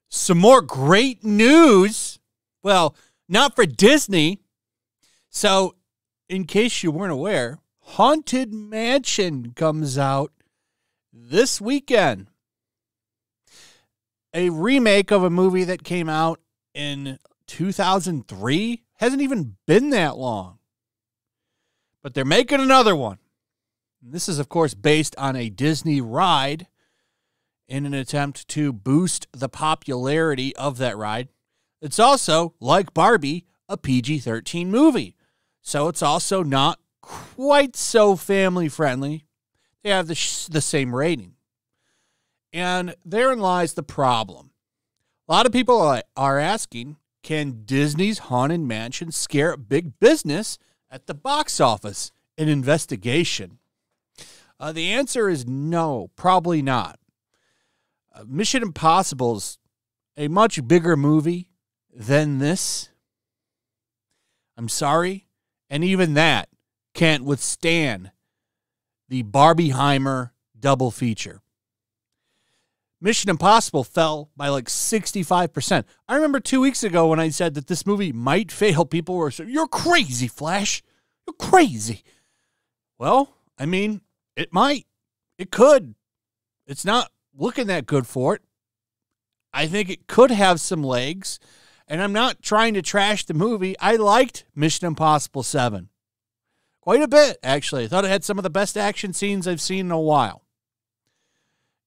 Some more great news. Well, not for Disney. So, in case you weren't aware, Haunted Mansion comes out this weekend. A remake of a movie that came out in 2003. Hasn't even been that long. But they're making another one. And this is, of course, based on a Disney ride in an attempt to boost the popularity of that ride. It's also, like Barbie, a PG-13 movie. So it's also not quite so family-friendly. They have the same rating. And therein lies the problem. A lot of people are asking, can Disney's Haunted Mansion scare big business at the box office? An investigation. The answer is no, probably not. Mission Impossible's a much bigger movie than this. I'm sorry. And even that can't withstand the Barbieheimer double feature. Mission Impossible fell by like 65%. I remember 2 weeks ago when I said that this movie might fail, people were saying, "You're crazy, Flash. You're crazy." Well, I mean, it might. It could. It's not looking that good for it. I think it could have some legs, and I'm not trying to trash the movie. I liked Mission Impossible 7 quite a bit, actually. I thought it had some of the best action scenes I've seen in a while.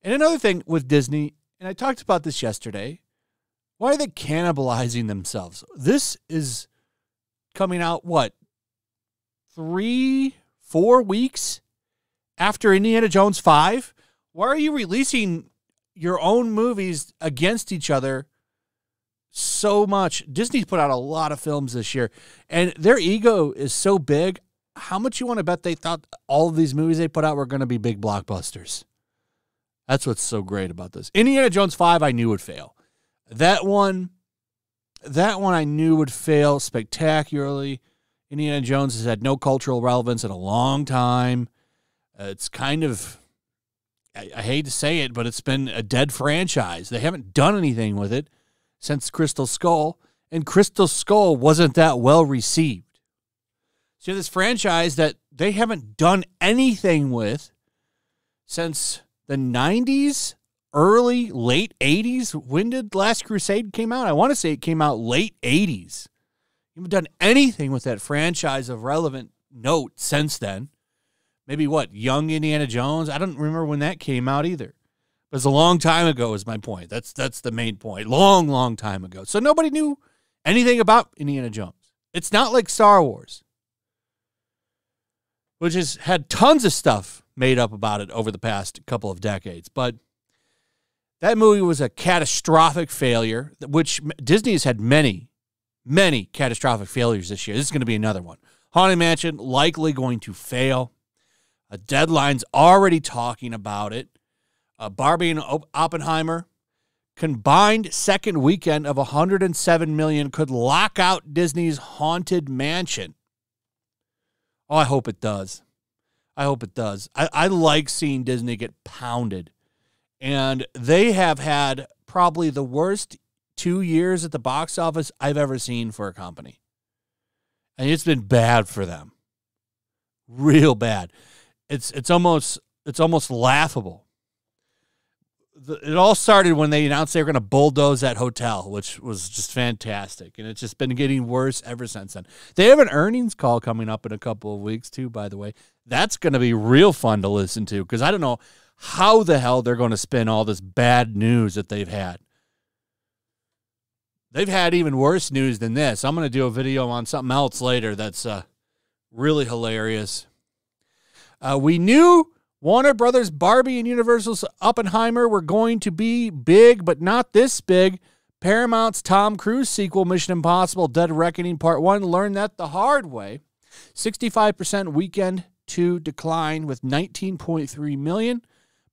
And another thing with Disney, and I talked about this yesterday, why are they cannibalizing themselves? This is coming out, 3-4 weeks after Indiana Jones 5? Why are you releasing your own movies against each other so much? Disney's put out a lot of films this year, and their ego is so big. How much you want to bet they thought all of these movies they put out were going to be big blockbusters? That's what's so great about this. Indiana Jones 5 I knew would fail. That one I knew would fail spectacularly. Indiana Jones has had no cultural relevance in a long time. It's kind of, I hate to say it, but it's been a dead franchise. They haven't done anything with it since Crystal Skull, and Crystal Skull wasn't that well received. So you have this franchise that they haven't done anything with since the 90s, late 80s. When did Last Crusade came out? I want to say it came out late 80s. You haven't done anything with that franchise of relevant note since then. Maybe Young Indiana Jones? I don't remember when that came out either. It was a long time ago is my point. That's the main point. Long, long time ago. So nobody knew anything about Indiana Jones. It's not like Star Wars, which has had tons of stuff made up about it over the past couple of decades. But that movie was a catastrophic failure, which Disney has had many, many catastrophic failures this year. This is going to be another one. Haunted Mansion likely going to fail. Deadline's already talking about it. Barbie and Oppenheimer, combined second weekend of $107 million, could lock out Disney's Haunted Mansion. Oh, I hope it does. I hope it does. I like seeing Disney get pounded. And they have had probably the worst 2 years at the box office I've ever seen for a company. And it's been bad for them. Real bad. It's almost laughable. It all started when they announced they were going to bulldoze that hotel, which was just fantastic. And it's just been getting worse ever since then. They have an earnings call coming up in a couple of weeks, too, by the way. That's going to be real fun to listen to, because I don't know how the hell they're going to spin all this bad news that they've had. They've had even worse news than this. I'm going to do a video on something else later that's really hilarious. We knew Warner Brothers' Barbie and Universal's Oppenheimer were going to be big, but not this big. Paramount's Tom Cruise sequel, Mission Impossible: Dead Reckoning Part 1, learned that the hard way. 65% weekend 2 decline with $19.3 million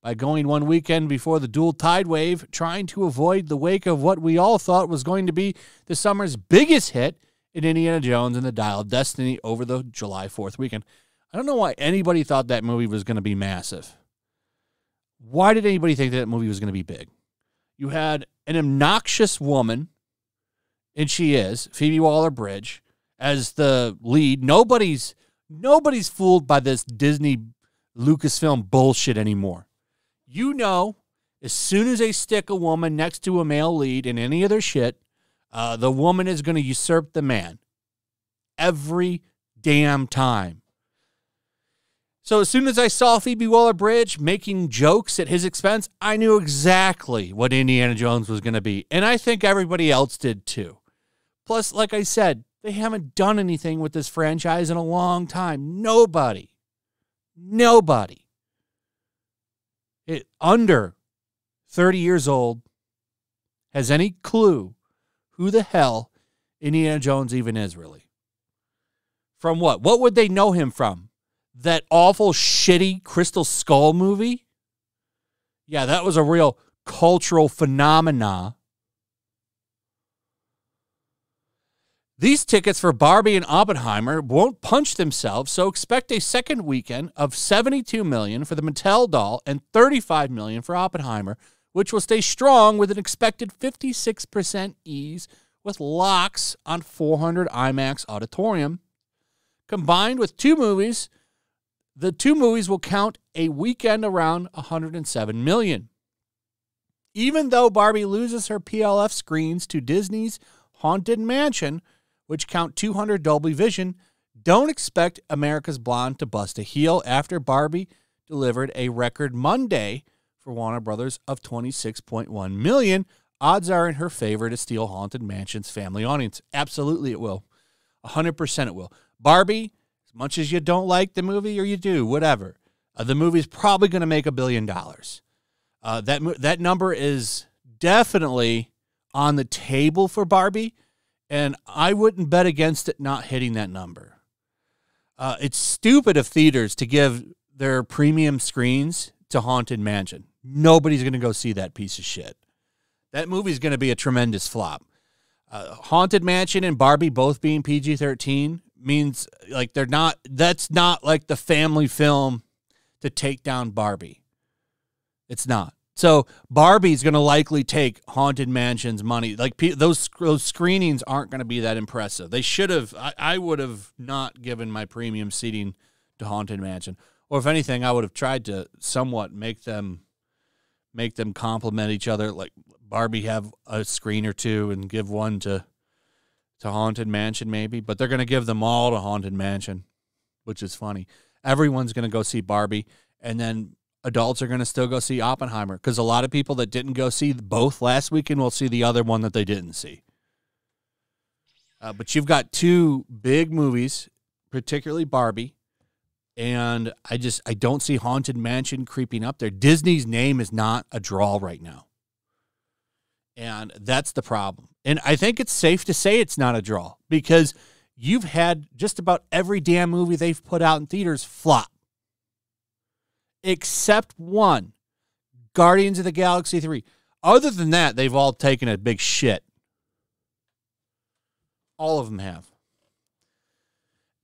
by going one weekend before the dual tide wave, trying to avoid the wake of what we all thought was going to be the summer's biggest hit in Indiana Jones and the Dial of Destiny over the July 4th weekend. I don't know why anybody thought that movie was going to be massive. Why did anybody think that movie was going to be big? You had an obnoxious woman, and she is, Phoebe Waller-Bridge, as the lead. Nobody's fooled by this Disney Lucasfilm bullshit anymore. You know, as soon as they stick a woman next to a male lead in any of their shit, the woman is going to usurp the man. Every damn time. So as soon as I saw Phoebe Waller-Bridge making jokes at his expense, I knew exactly what Indiana Jones was going to be. And I think everybody else did too. Plus, like I said, they haven't done anything with this franchise in a long time. Nobody. Under 30 years old has any clue who the hell Indiana Jones even is, really. From what? What would they know him from? That awful, shitty Crystal Skull movie? Yeah, that was a real cultural phenomena. These tickets for Barbie and Oppenheimer won't punch themselves, so expect a second weekend of $72 million for the Mattel doll and $35 million for Oppenheimer, which will stay strong with an expected 56% ease with locks on 400 IMAX auditorium. Combined with two movies, the two movies will count a weekend around $107 million. Even though Barbie loses her PLF screens to Disney's Haunted Mansion, which count 200 Dolby Vision, don't expect America's Blonde to bust a heel after Barbie delivered a record Monday for Warner Brothers of $26.1 million. Odds are in her favor to steal Haunted Mansion's family audience. Absolutely it will. 100% it will. Barbie, as much as you don't like the movie or you do, whatever, the movie's probably going to make $1 billion. That number is definitely on the table for Barbie, and I wouldn't bet against it not hitting that number. It's stupid of theaters to give their premium screens to Haunted Mansion. Nobody's going to go see that piece of shit. That movie's going to be a tremendous flop. Haunted Mansion and Barbie both being PG-13 means like that's not like the family film to take down Barbie. It's not. So Barbie's going to likely take Haunted Mansion's money. Like those screenings aren't going to be that impressive. They should have. I would have not given my premium seating to Haunted Mansion, or if anything, I would have tried to somewhat make them complement each other. Like Barbie have a screen or two and give one to Haunted Mansion maybe, but they're going to give them all to Haunted Mansion, which is funny. Everyone's going to go see Barbie, and then adults are going to still go see Oppenheimer because a lot of people that didn't go see both last weekend will see the other one that they didn't see. But you've got two big movies, particularly Barbie, and I don't see Haunted Mansion creeping up there. Disney's name is not a draw right now, and that's the problem. And I think it's safe to say it's not a draw because you've had just about every damn movie they've put out in theaters flop. Except one, Guardians of the Galaxy 3. Other than that, they've all taken a big shit. All of them have.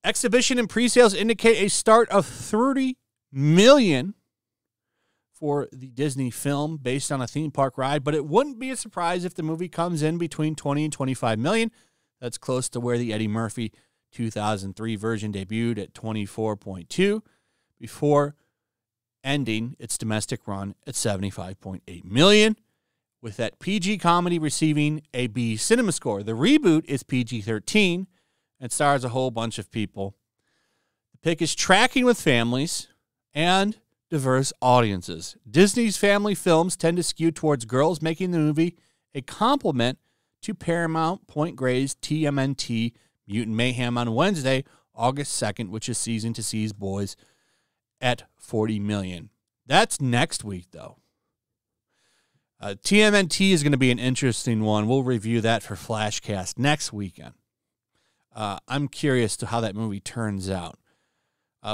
Exhibition and pre-sales indicate a start of $30 million for the Disney film based on a theme park ride, but it wouldn't be a surprise if the movie comes in between $20 and $25 million. That's close to where the Eddie Murphy 2003 version debuted at 24.2 before ending its domestic run at $75.8 million, with that PG comedy receiving a B cinema score. The reboot is PG-13 and stars a whole bunch of people. The pick is tracking with families and diverse audiences. Disney's family films tend to skew towards girls, making the movie a complement to Paramount Point Grey's TMNT Mutant Mayhem on Wednesday, August 2nd, which is season to Seas Boys at $40 million. That's next week, though. TMNT is going to be an interesting one. We'll review that for Flashcast next weekend. I'm curious to how that movie turns out.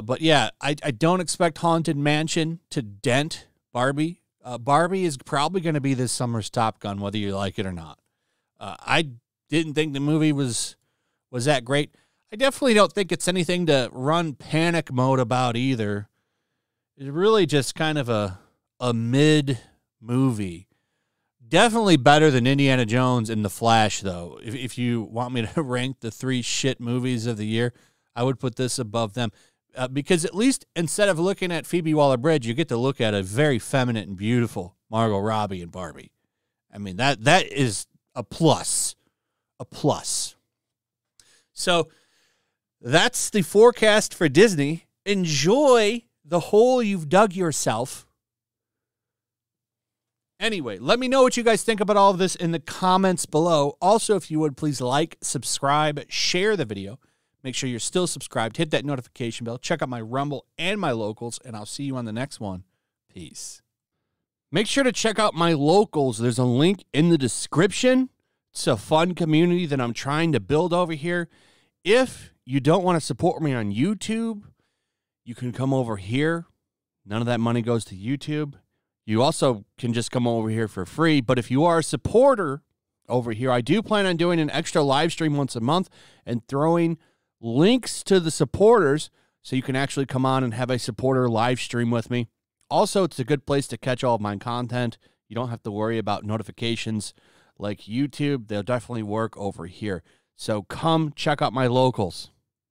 But yeah, I don't expect Haunted Mansion to dent Barbie. Barbie is probably going to be this summer's Top Gun, whether you like it or not. I didn't think the movie was that great. I definitely don't think it's anything to run panic mode about either. It's really just kind of a mid movie. Definitely better than Indiana Jones and The Flash, though. If you want me to rank the 3 shit movies of the year, I would put this above them. Because at least instead of looking at Phoebe Waller-Bridge, you get to look at a very feminine and beautiful Margot Robbie and Barbie. I mean, that is a plus. A plus. So that's the forecast for Disney. Enjoy the hole you've dug yourself. Anyway, let me know what you guys think about all of this in the comments below. Also, if you would, please like, subscribe, share the video. Make sure you're still subscribed. Hit that notification bell. Check out my Rumble and my Locals, and I'll see you on the next one. Peace. Make sure to check out my Locals. There's a link in the description. It's a fun community that I'm trying to build over here. If you don't want to support me on YouTube, you can come over here. None of that money goes to YouTube. You also can just come over here for free. But if you are a supporter over here, I do plan on doing an extra live stream once a month and throwing links to the supporters so you can actually come on and have a supporter live stream with me. Also, it's a good place to catch all of my content. You don't have to worry about notifications like YouTube. They'll definitely work over here. So come check out my Locals.